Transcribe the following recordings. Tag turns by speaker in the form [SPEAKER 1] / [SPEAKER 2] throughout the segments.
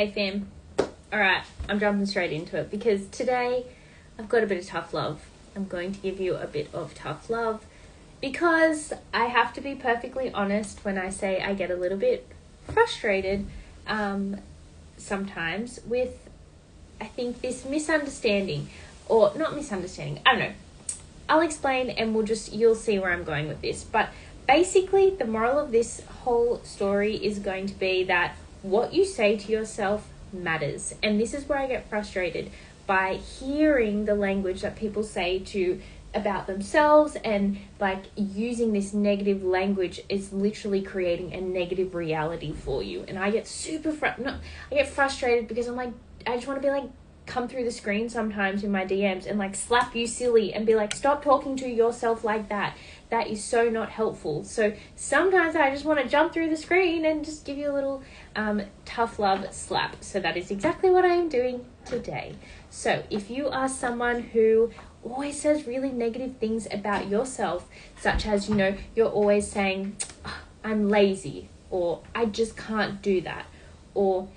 [SPEAKER 1] Hey fam. Alright, I'm jumping straight into it because today I've got a bit of tough love. I'm going to give you a bit of tough love because I have to be perfectly honest when I say I get a little bit frustrated sometimes with, I think, this misunderstanding, or not misunderstanding, I don't know. I'll explain and you'll see where I'm going with this. But basically the moral of this whole story is going to be that what you say to yourself matters. And this is where I get frustrated by hearing the language that people say about themselves, and like using this negative language is literally creating a negative reality for you. And I get I get frustrated because I'm like, I just want to be like, come through the screen sometimes in my DMs and like slap you silly and be like, stop talking to yourself like that. That is so not helpful. So sometimes I just want to jump through the screen and just give you a little tough love slap. So that is exactly what I am doing today. So if you are someone who always says really negative things about yourself, such as, you're always saying, I'm lazy, or I just can't do that, or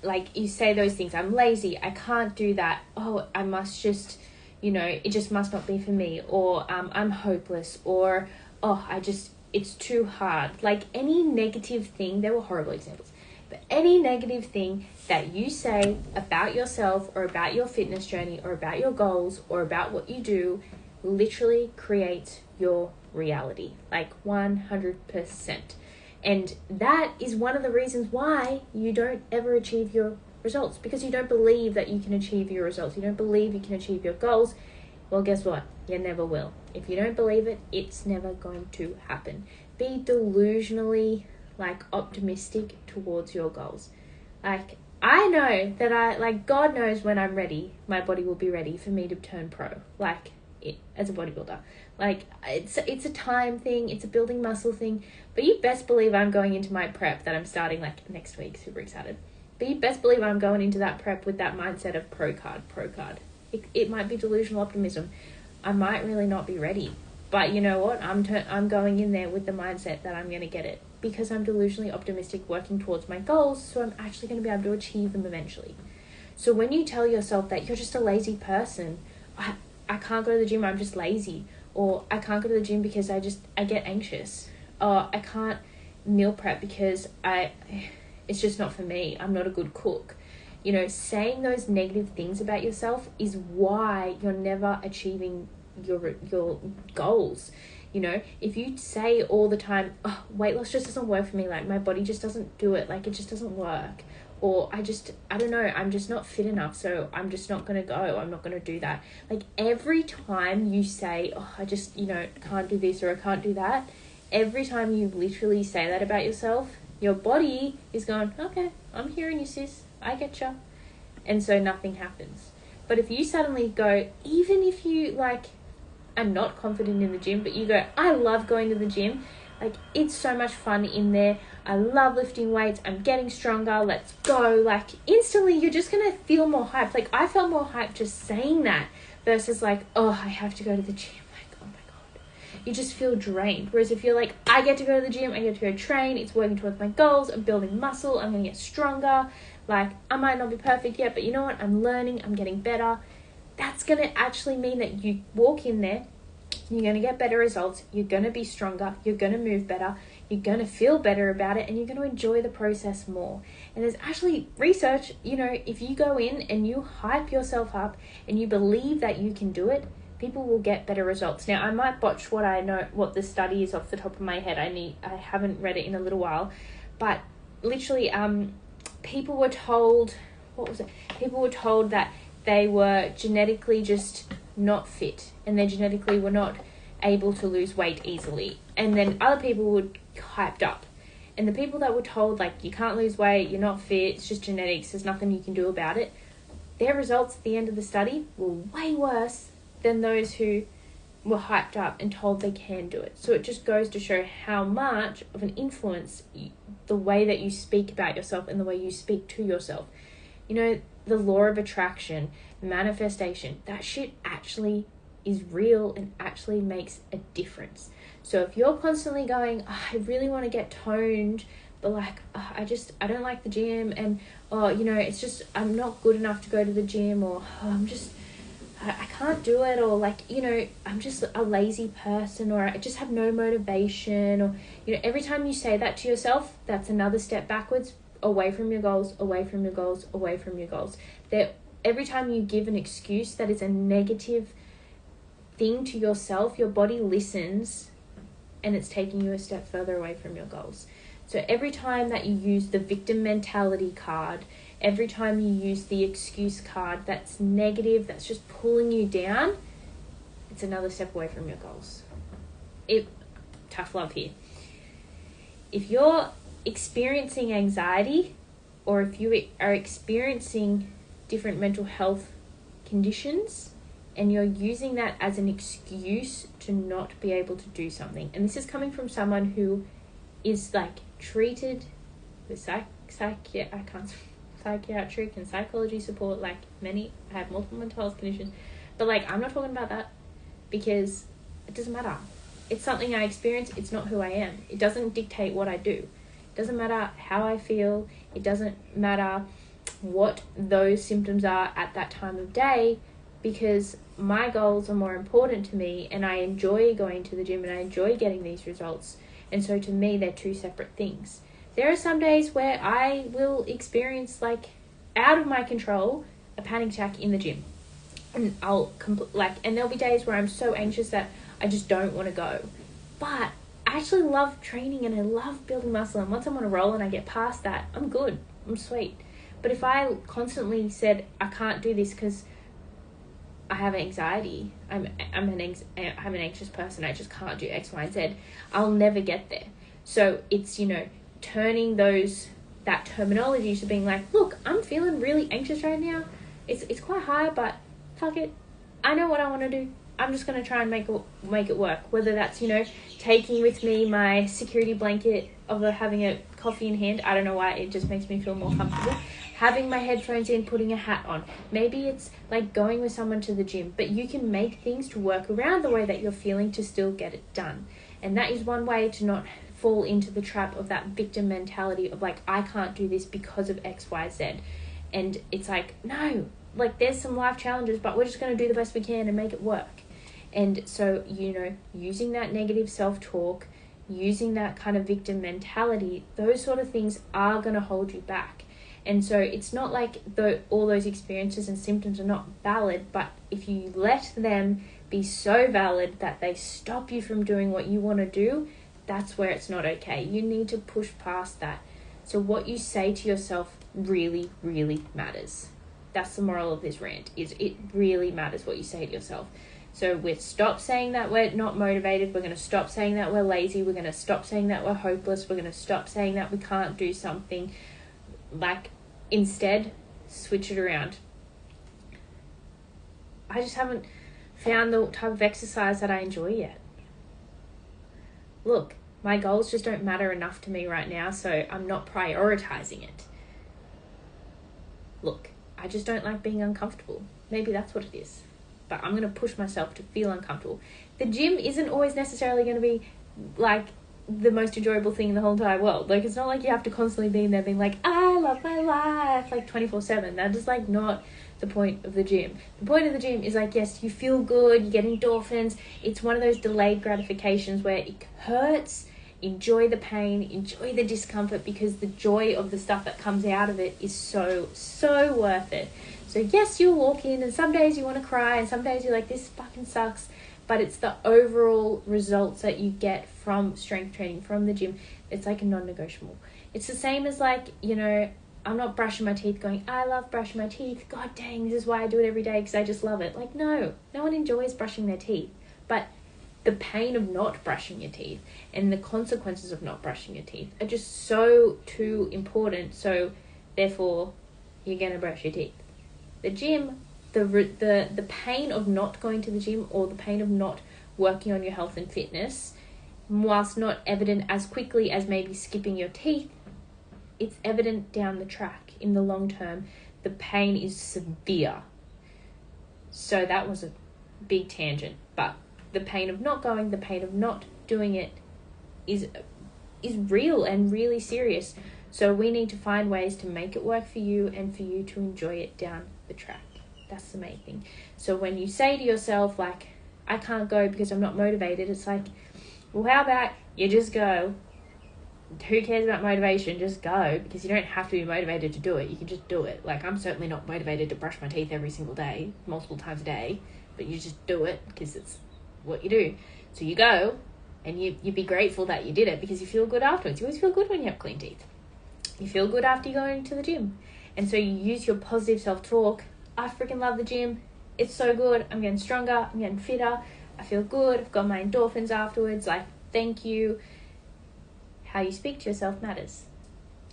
[SPEAKER 1] like you say those things, I'm lazy, I can't do that, oh, I must just, it just must not be for me, or I'm hopeless, or it's too hard. Like any negative thing, there were horrible examples, but any negative thing that you say about yourself or about your fitness journey or about your goals or about what you do literally creates your reality, like 100%. And that is one of the reasons why you don't ever achieve your results, because you don't believe that you can achieve your results. You don't believe you can achieve your goals. Well, guess what? You never will. If you don't believe it, it's never going to happen. Be delusionally optimistic towards your goals. I know that God knows when I'm ready, my body will be ready for me to turn pro, as a bodybuilder. It's a time thing, it's a building muscle thing, but you best believe I'm going into my prep that I'm starting next week, super excited. But you best believe I'm going into that prep with that mindset of pro card. It might be delusional optimism. I might really not be ready, but you know what? I'm going in there with the mindset that I'm going to get it, because I'm delusionally optimistic, working towards my goals, so I'm actually going to be able to achieve them eventually. So when you tell yourself that you're just a lazy person, I can't go to the gym, I'm just lazy, or I can't go to the gym because I get anxious, or I can't meal prep because it's just not for me, I'm not a good cook. Saying those negative things about yourself is why you're never achieving your goals. If you say all the time, oh, weight loss just doesn't work for me, my body just doesn't do it, it just doesn't work, or I don't know, I'm just not fit enough, so I'm just not going to go, I'm not going to do that. Every time you say, oh, I just, can't do this or I can't do that, every time you literally say that about yourself, your body is going, okay, I'm hearing you, sis, I get ya. And so nothing happens. But if you suddenly go, even if you are not confident in the gym, but you go, I love going to the gym, it's so much fun in there, I love lifting weights, I'm getting stronger, let's go, instantly you're just gonna feel more hyped. I felt more hyped just saying that versus oh, I have to go to the gym, oh my god, you just feel drained. Whereas if you're I get to go to the gym, I get to go train, it's working towards my goals, I'm building muscle, I'm gonna get stronger, I might not be perfect yet, but you know what, I'm learning, I'm getting better. That's gonna actually mean that you walk in there, you're going to get better results, you're going to be stronger, you're going to move better, you're going to feel better about it, and you're going to enjoy the process more. And there's actually research, if you go in and you hype yourself up and you believe that you can do it, people will get better results. Now, I might botch what the study is off the top of my head. I haven't read it in a little while, but literally, people were told that they were genetically just not fit, and they genetically were not able to lose weight easily, and then other people were hyped up, and the people that were told you can't lose weight, you're not fit, it's just genetics, there's nothing you can do about it, their results at the end of the study were way worse than those who were hyped up and told they can do it. So it just goes to show how much of an influence the way that you speak about yourself and the way you speak to yourself, the law of attraction, manifestation, that shit actually is real and actually makes a difference. So if you're constantly going, oh, I really want to get toned, but like, I don't like the gym, and it's just, I'm not good enough to go to the gym, or I can't do it, or like, I'm just a lazy person, or I just have no motivation, or every time you say that to yourself, that's another step backwards, away from your goals, away from your goals, away from your goals. Every time you give an excuse that is a negative thing to yourself, your body listens, and it's taking you a step further away from your goals. So every time that you use the victim mentality card, every time you use the excuse card that's negative, that's just pulling you down, it's another step away from your goals. Tough love here. If you're experiencing anxiety, or if you are experiencing different mental health conditions, and you're using that as an excuse to not be able to do something, and this is coming from someone who is like treated with psychiatric and psychology support, like I have multiple mental health conditions, but like, I'm not talking about that, because it doesn't matter. It's something I experience. It's not who I am. It doesn't dictate what I do. It doesn't matter how I feel. It doesn't matter what those symptoms are at that time of day, because my goals are more important to me, and I enjoy going to the gym, and I enjoy getting these results. And so to me, they're two separate things. There are some days where I will experience, like, out of my control, a panic attack in the gym. And and there'll be days where I'm so anxious that I just don't want to go. But I actually love training, and I love building muscle. And once I'm on a roll and I get past that, I'm good. I'm sweet. But if I constantly said, I can't do this because I have anxiety, I'm an anxious person, I just can't do X, Y, and Z, I'll never get there. So it's, turning that terminology to being like, look, I'm feeling really anxious right now. It's quite high, but fuck it. I know what I want to do. I'm just going to try and make it work. Whether that's, taking with me my security blanket of having a coffee in hand. I don't know why, it just makes me feel more comfortable. Having my headphones in, putting a hat on. Maybe it's like going with someone to the gym, but you can make things to work around the way that you're feeling to still get it done. And that is one way to not fall into the trap of that victim mentality of like, I can't do this because of X, Y, Z. And it's like, no, like there's some life challenges, but we're just going to do the best we can and make it work. And so, using that negative self-talk, using that kind of victim mentality, those sort of things are going to hold you back. And so it's not like all those experiences and symptoms are not valid, but if you let them be so valid that they stop you from doing what you want to do, that's where it's not okay. You need to push past that. So what you say to yourself really, really matters. That's the moral of this rant, is it really matters what you say to yourself. So we'll stop saying that we're not motivated. We're going to stop saying that we're lazy. We're going to stop saying that we're hopeless. We're going to stop saying that we can't do something. Like, instead, switch it around. I just haven't found the type of exercise that I enjoy yet. Look, my goals just don't matter enough to me right now, so I'm not prioritizing it. Look, I just don't like being uncomfortable. Maybe that's what it is. But I'm going to push myself to feel uncomfortable. The gym isn't always necessarily going to be like the most enjoyable thing in the whole entire world. Like, it's not like you have to constantly be in there being like, I love my life, like 24/7. That is like not the point of the gym. The point of the gym is like, yes, you feel good, you get endorphins. It's one of those delayed gratifications where it hurts. Enjoy the pain, enjoy the discomfort, because the joy of the stuff that comes out of it is so, so worth it. So yes, you'll walk in and some days you want to cry and some days you're like, this fucking sucks. But it's the overall results that you get from strength training, from the gym. It's like a non-negotiable. It's the same as like, I'm not brushing my teeth going, I love brushing my teeth. God dang, this is why I do it every day, because I just love it. Like, no one enjoys brushing their teeth. But the pain of not brushing your teeth and the consequences of not brushing your teeth are just so too important. So therefore, you're going to brush your teeth. The gym, the pain of not going to the gym, or the pain of not working on your health and fitness, whilst not evident as quickly as maybe skipping your teeth, it's evident down the track. In the long term, the pain is severe. So that was a big tangent, but the pain of not going, the pain of not doing it is is real and really serious. So we need to find ways to make it work for you and for you to enjoy it down the track. That's the main thing. So when you say to yourself, like, I can't go because I'm not motivated, it's like, well, how about you just go? Who cares about motivation? Just go, because you don't have to be motivated to do it. You can just do it. Like, I'm certainly not motivated to brush my teeth every single day, multiple times a day, but you just do it because it's what you do. So you go, and you be grateful that you did it, because you feel good afterwards. You always feel good when you have clean teeth. You feel good after you go into the gym. And so you use your positive self-talk. I freaking love the gym. It's so good. I'm getting stronger. I'm getting fitter. I feel good. I've got my endorphins afterwards. Like, thank you. How you speak to yourself matters.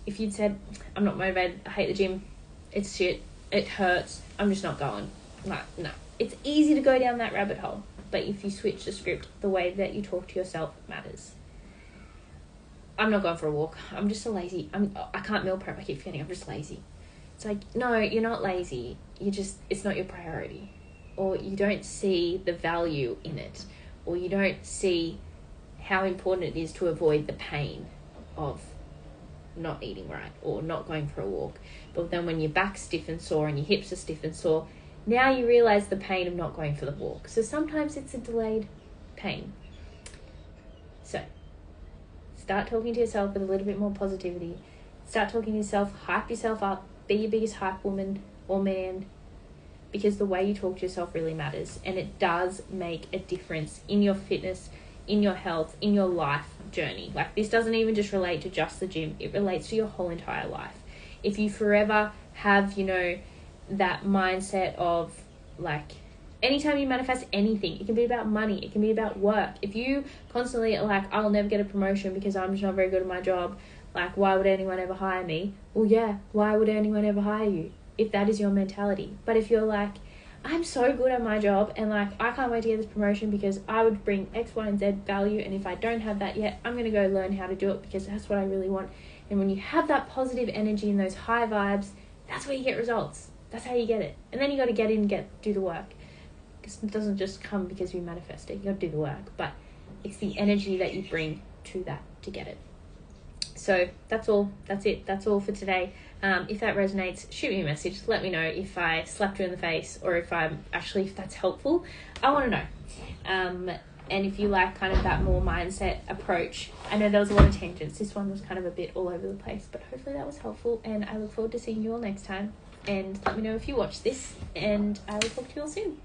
[SPEAKER 1] If you'd said, I'm not motivated, I hate the gym, it's shit, it hurts, I'm just not going. Like, no. It's easy to go down that rabbit hole. But if you switch the script, the way that you talk to yourself matters. I'm not going for a walk. I'm just so lazy. I can't meal prep. I keep forgetting I'm just lazy. It's like, no, you're not lazy. It's not your priority. Or you don't see the value in it. Or you don't see how important it is to avoid the pain of not eating right or not going for a walk. But then when your back's stiff and sore and your hips are stiff and sore, now you realize the pain of not going for the walk. So sometimes it's a delayed pain. So start talking to yourself with a little bit more positivity. Start talking to yourself, hype yourself up, be your biggest hype woman or man, because the way you talk to yourself really matters, and it does make a difference in your fitness, in your health, in your life journey. Like, this doesn't even just relate to just the gym, it relates to your whole entire life. If you forever have, that mindset of, like, anytime you manifest anything, it can be about money, it can be about work. If you constantly are like, I'll never get a promotion because I'm just not very good at my job, like, why would anyone ever hire me? Well, yeah, why would anyone ever hire you if that is your mentality? But if you're like, I'm so good at my job and, like, I can't wait to get this promotion because I would bring X, Y, and Z value, and if I don't have that yet, I'm going to go learn how to do it because that's what I really want. And when you have that positive energy and those high vibes, that's where you get results. That's how you get it. And then you got to get in and do the work. Because it doesn't just come because we manifest it. You got to do the work. But it's the energy that you bring to that to get it. So that's all. That's it. That's all for today. If that resonates, shoot me a message. Let me know if I slapped you in the face or if that's helpful. I want to know. And if you like kind of that more mindset approach, I know there was a lot of tangents. This one was kind of a bit all over the place, but hopefully that was helpful. And I look forward to seeing you all next time. And let me know if you watch this, and I will talk to you all soon.